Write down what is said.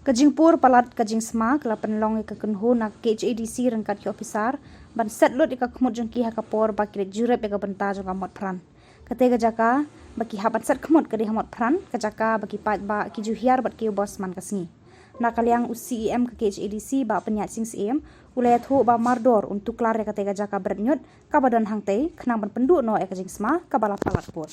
Kajing pur palat kajing sma kala penlong ke kenhu nak KHADC rangkat ke ofisar ban set lot ika kemut jengki hakapor baki jurep ika benta jong kamot pran. Kate jaka baki habat set kemut kadi hamot pran kajaka baki pat ba ki juhiar bat ki bos man kasngi. Nak kaliang UCEM ke KHADC ba penyat sing CM ulai thu ba mardor untuk klar kate jaka bernyut kabadan hangte kenang ban penduk no kajing sma kabala palat pur.